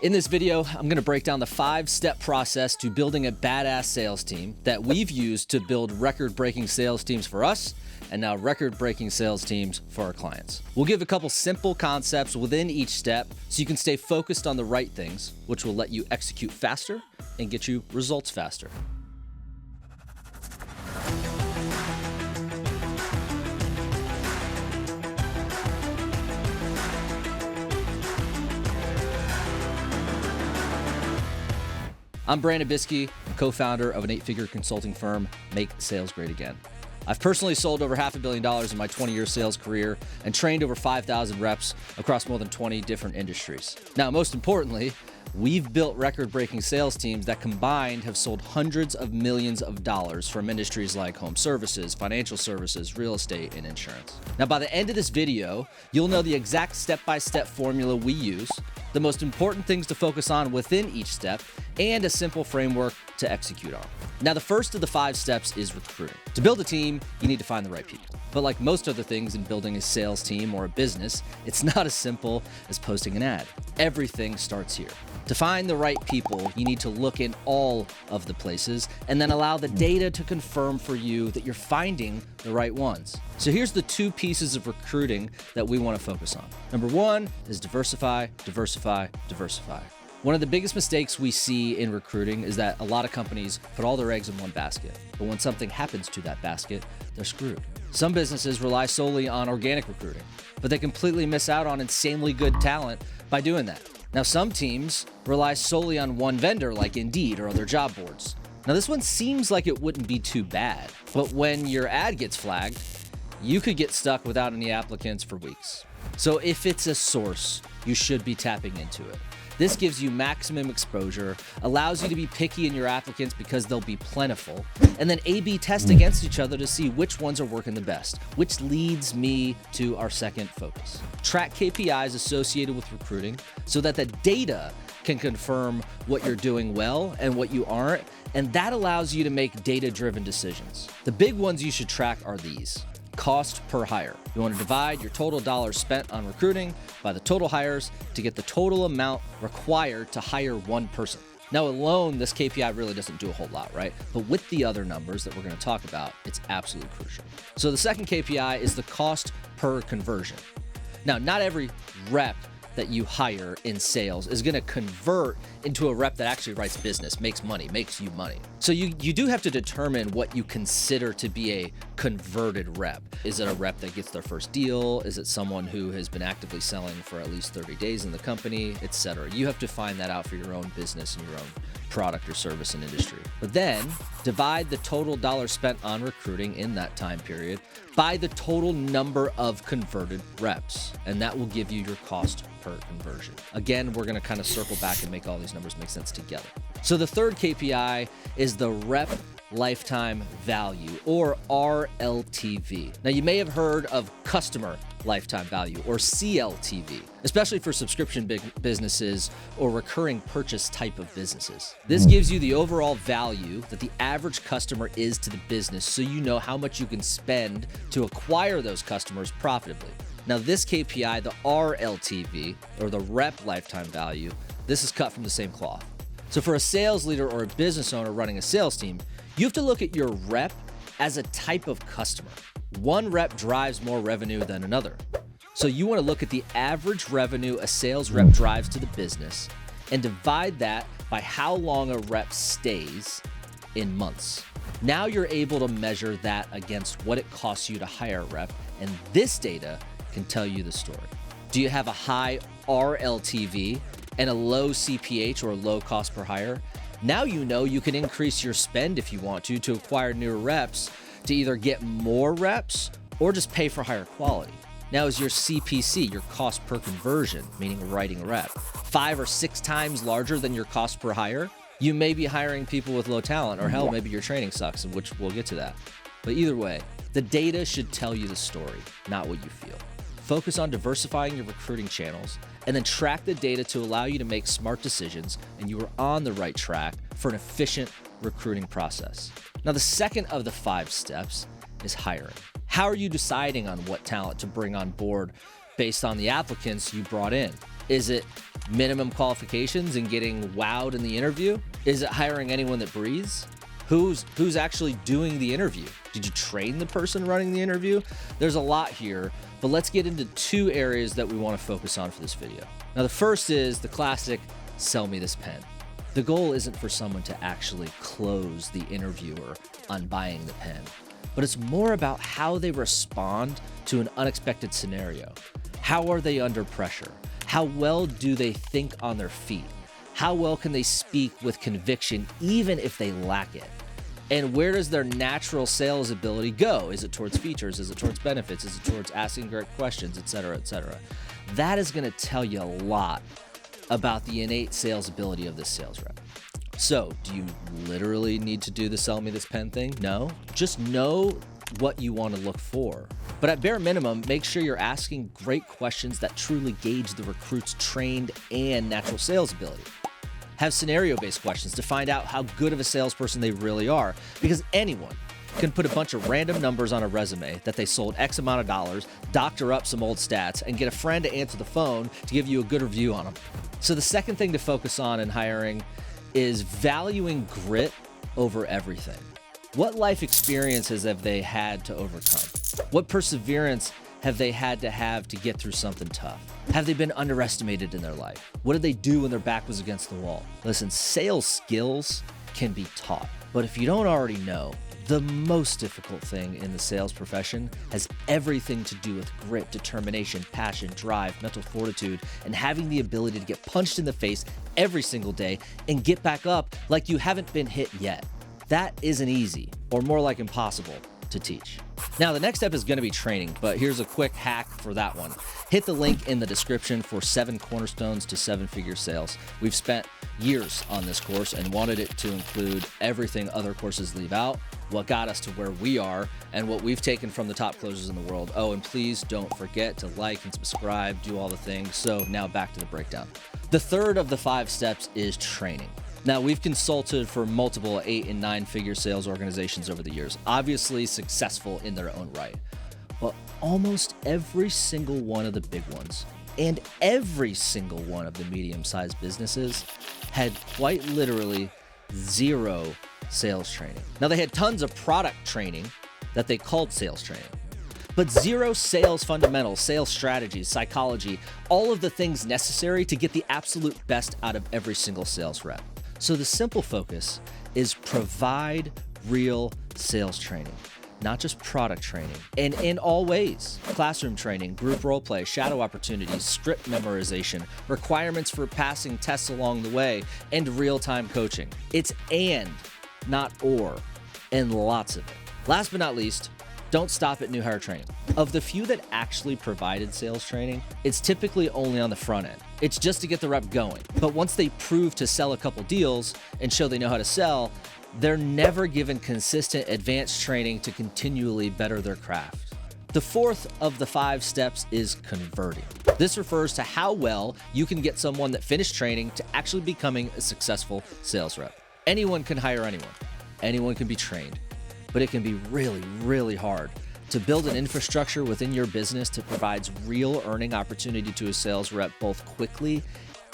In this video, I'm going to break down the 5-step process to building a badass sales team that we've used to build record-breaking sales teams for us and now record-breaking sales teams for our clients. We'll give a couple simple concepts within each step so you can stay focused on the right things, which will let you execute faster and get you results faster. I'm Brandon Biskie, co-founder of an 8-figure consulting firm, Make Sales Great Again. I've personally sold over $500 million in my 20-year sales career and trained over 5,000 reps across more than 20 different industries. Now, most importantly, we've built record-breaking sales teams that combined have sold hundreds of millions of dollars from industries like home services, financial services, real estate, and insurance. Now, by the end of this video, you'll know the exact step-by-step formula we use, the most important things to focus on within each step, and a simple framework to execute on. Now, the first of the 5 steps is recruiting. To build a team, you need to find the right people. But like most other things in building a sales team or a business, it's not as simple as posting an ad. Everything starts here. To find the right people, you need to look in all of the places and then allow the data to confirm for you that you're finding the right ones. So here's the 2 pieces of recruiting that we want to focus on. Number 1 is diversify, diversify, diversify. One of the biggest mistakes we see in recruiting is that a lot of companies put all their eggs in one basket, but when something happens to that basket, they're screwed. Some businesses rely solely on organic recruiting, but they completely miss out on insanely good talent by doing that. Now, some teams rely solely on one vendor like Indeed or other job boards. Now, this one seems like it wouldn't be too bad, but when your ad gets flagged, you could get stuck without any applicants for weeks. So if it's a source, you should be tapping into it. This gives you maximum exposure, allows you to be picky in your applicants because they'll be plentiful, and then A/B test against each other to see which ones are working the best, which leads me to our second focus. Track KPIs associated with recruiting so that the data can confirm what you're doing well and what you aren't, and that allows you to make data-driven decisions. The big ones you should track are these. Cost per hire. You want to divide your total dollars spent on recruiting by the total hires to get the total amount required to hire one person. Now, alone, this KPI really doesn't do a whole lot, right? But with the other numbers that we're going to talk about, it's absolutely crucial. So the second KPI is the cost per conversion. Now, not every rep that you hire in sales is going to convert into a rep that actually writes business, makes money, makes you money. So you do have to determine what you consider to be a converted rep. Is it a rep that gets their first deal? Is it someone who has been actively selling for at least 30 days in the company, etc.? You have to find that out for your own business and your own product or service and industry. But then divide the total dollars spent on recruiting in that time period by the total number of converted reps, and that will give you your cost per conversion. Again, we're going to kind of circle back and make all these numbers make sense together. So the third KPI is the rep lifetime value, or RLTV. Now, you may have heard of customer lifetime value, or CLTV, especially for subscription businesses or recurring purchase type of businesses. This gives you the overall value that the average customer is to the business, so you know how much you can spend to acquire those customers profitably. Now, this KPI, the RLTV, or the rep lifetime value, this is cut from the same cloth. So for a sales leader or a business owner running a sales team, you have to look at your rep as a type of customer. One rep drives more revenue than another. So you want to look at the average revenue a sales rep drives to the business and divide that by how long a rep stays in months. Now you're able to measure that against what it costs you to hire a rep, and this data can tell you the story. Do you have a high RLTV and a low CPH, or low cost per hire? Now you know you can increase your spend if you want to acquire newer reps, to either get more reps or just pay for higher quality. Now, is your CPC, your cost per conversion, meaning writing a rep, 5 or 6 times larger than your cost per hire? You may be hiring people with low talent, or hell, maybe your training sucks, which we'll get to that. But either way, the data should tell you the story, not what you feel. Focus on diversifying your recruiting channels and then track the data to allow you to make smart decisions, and you are on the right track for an efficient recruiting process. Now, the second of the 5 steps is hiring. How are you deciding on what talent to bring on board based on the applicants you brought in? Is it minimum qualifications and getting wowed in the interview? Is it hiring anyone that breathes? Who's actually doing the interview? Did you train the person running the interview? There's a lot here, but let's get into 2 areas that we want to focus on for this video. Now, the first is the classic, sell me this pen. The goal isn't for someone to actually close the interviewer on buying the pen, but it's more about how they respond to an unexpected scenario. How are they under pressure? How well do they think on their feet? How well can they speak with conviction even if they lack it? And where does their natural sales ability go? Is it towards features? Is it towards benefits? Is it towards asking great questions, et cetera, et cetera? That is going to tell you a lot about the innate sales ability of this sales rep. So, do you literally need to do the sell me this pen thing? No. Just know what you want to look for. But at bare minimum, make sure you're asking great questions that truly gauge the recruit's trained and natural sales ability. Have scenario-based questions to find out how good of a salesperson they really are, because anyone can put a bunch of random numbers on a resume that they sold X amount of dollars, doctor up some old stats, and get a friend to answer the phone to give you a good review on them. So the second thing to focus on in hiring is valuing grit over everything. What life experiences have they had to overcome? What perseverance have they had to get through something tough? Have they been underestimated in their life? What did they do when their back was against the wall? Listen, sales skills can be taught, but if you don't already know, the most difficult thing in the sales profession has everything to do with grit, determination, passion, drive, mental fortitude, and having the ability to get punched in the face every single day and get back up like you haven't been hit yet. That isn't easy, or more like impossible, to teach. Now, the next step is going to be training, but here's a quick hack for that one. Hit the link in the description for 7 cornerstones to 7-figure sales. We've spent years on this course and wanted it to include everything other courses leave out, what got us to where we are, and what we've taken from the top closers in the world. Oh, and please don't forget to like and subscribe, do all the things. So now back to the breakdown. The third of the 5 steps is training. Now, we've consulted for multiple 8- and 9-figure sales organizations over the years, obviously successful in their own right. But almost every single one of the big ones and every single one of the medium-sized businesses had quite literally 0 sales training. Now, they had tons of product training that they called sales training, but 0 sales fundamentals, sales strategies, psychology, all of the things necessary to get the absolute best out of every single sales rep. So the simple focus is provide real sales training, not just product training, and in all ways: classroom training, group role play, shadow opportunities, script memorization, requirements for passing tests along the way, and real-time coaching. It's and, not or, and lots of it. Last but not least, don't stop at new hire training. Of the few that actually provided sales training, it's typically only on the front end. It's just to get the rep going. But once they prove to sell a couple deals and show they know how to sell, they're never given consistent advanced training to continually better their craft. The fourth of the 5 steps is converting. This refers to how well you can get someone that finished training to actually becoming a successful sales rep. Anyone can hire anyone. Anyone can be trained. But it can be really, really hard to build an infrastructure within your business that provides real earning opportunity to a sales rep both quickly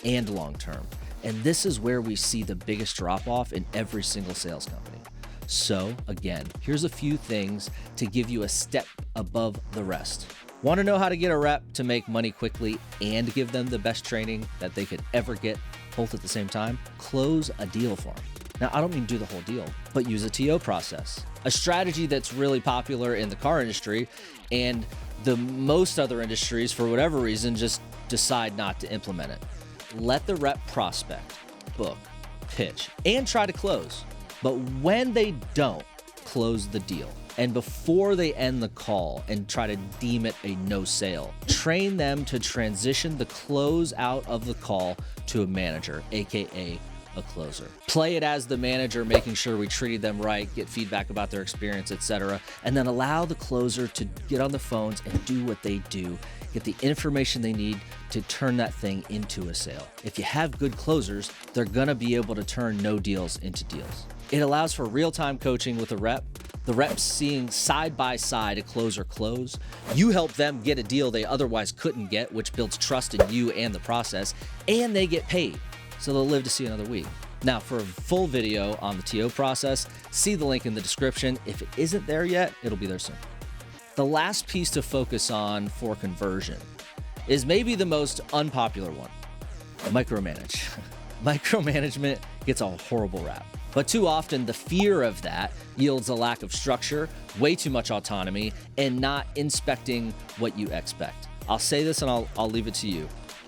and long term. And this is where we see the biggest drop off in every single sales company. So again, here's a few things to give you a step above the rest. Want to know how to get a rep to make money quickly and give them the best training that they could ever get both at the same time? Close a deal for them. Now, I don't mean do the whole deal, but use a TO process, a strategy that's really popular in the car industry, and the most other industries, for whatever reason, just decide not to implement it. Let the rep prospect, book, pitch, and try to close. But when they don't, close the deal. And before they end the call and try to deem it a no sale, train them to transition the close out of the call to a manager, aka a closer. Play it as the manager, making sure we treated them right, get feedback about their experience, etc. And then allow the closer to get on the phones and do what they do, get the information they need to turn that thing into a sale. If you have good closers, they're gonna be able to turn no deals into deals. It allows for real-time coaching with a rep. The reps seeing side by side a closer close. You help them get a deal they otherwise couldn't get, which builds trust in you and the process, and they get paid, so they'll live to see another week. Now, for a full video on the TO process, see the link in the description. If it isn't there yet, it'll be there soon. The last piece to focus on for conversion is maybe the most unpopular one: micromanage. Micromanagement gets a horrible rap, but too often the fear of that yields a lack of structure, way too much autonomy, and not inspecting what you expect. I'll say this and I'll leave it to you.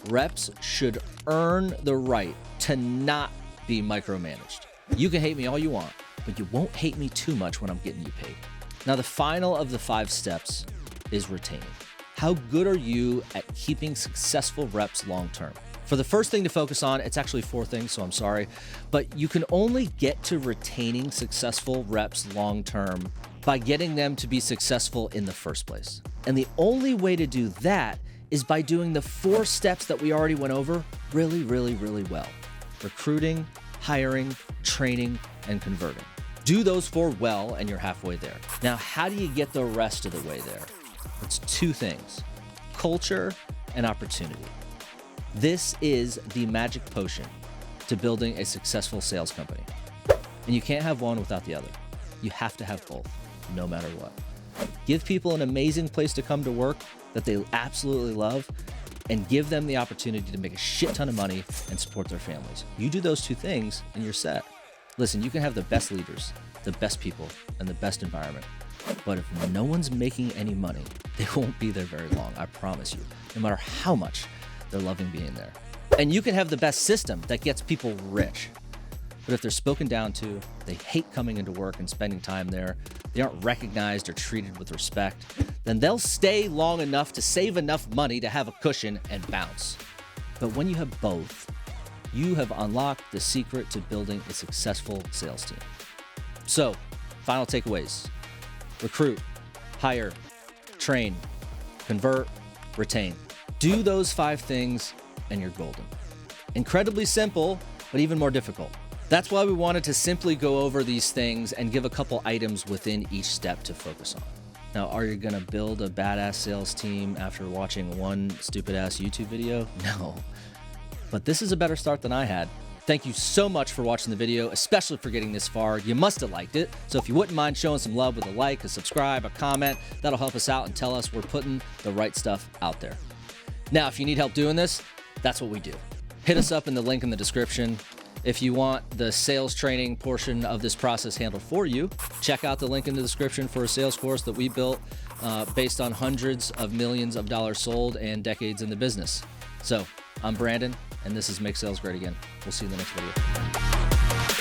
Reps should earn the right to not be micromanaged. You can hate me all you want, but you won't hate me too much when I'm getting you paid. Now, the final of the 5 steps is retaining. How good are you at keeping successful reps long-term? For the first thing to focus on, it's actually 4 things, so I'm sorry, but you can only get to retaining successful reps long-term by getting them to be successful in the first place. And the only way to do that is by doing the 4 steps that we already went over really, really, really well: recruiting, hiring, training, and converting. Do those 4 well, and you're halfway there. Now, how do you get the rest of the way there? It's 2 things: culture and opportunity. This is the magic potion to building a successful sales company. And you can't have one without the other. You have to have both, no matter what. Give people an amazing place to come to work that they absolutely love, and give them the opportunity to make a shit ton of money and support their families. You do those 2 things and you're set. Listen, you can have the best leaders, the best people, and the best environment, but if no one's making any money, they won't be there very long, I promise you, no matter how much they're loving being there. And you can have the best system that gets people rich, but if they're spoken down to, they hate coming into work and spending time there, they aren't recognized or treated with respect, then they'll stay long enough to save enough money to have a cushion and bounce. But when you have both, you have unlocked the secret to building a successful sales team. So, final takeaways: recruit, hire, train, convert, retain. Do those 5 things and you're golden. Incredibly simple, but even more difficult. That's why we wanted to simply go over these things and give a couple items within each step to focus on. Now, are you gonna build a badass sales team after watching one stupid ass YouTube video? No, but this is a better start than I had. Thank you so much for watching the video, especially for getting this far. You must have liked it. So if you wouldn't mind showing some love with a like, a subscribe, a comment, that'll help us out and tell us we're putting the right stuff out there. Now, if you need help doing this, that's what we do. Hit us up in the link in the description. If you want the sales training portion of this process handled for you, check out the link in the description for a sales course that we built based on hundreds of millions of dollars sold and decades in the business. So I'm Brandon, and this is Make Sales Great Again. We'll see you in the next video.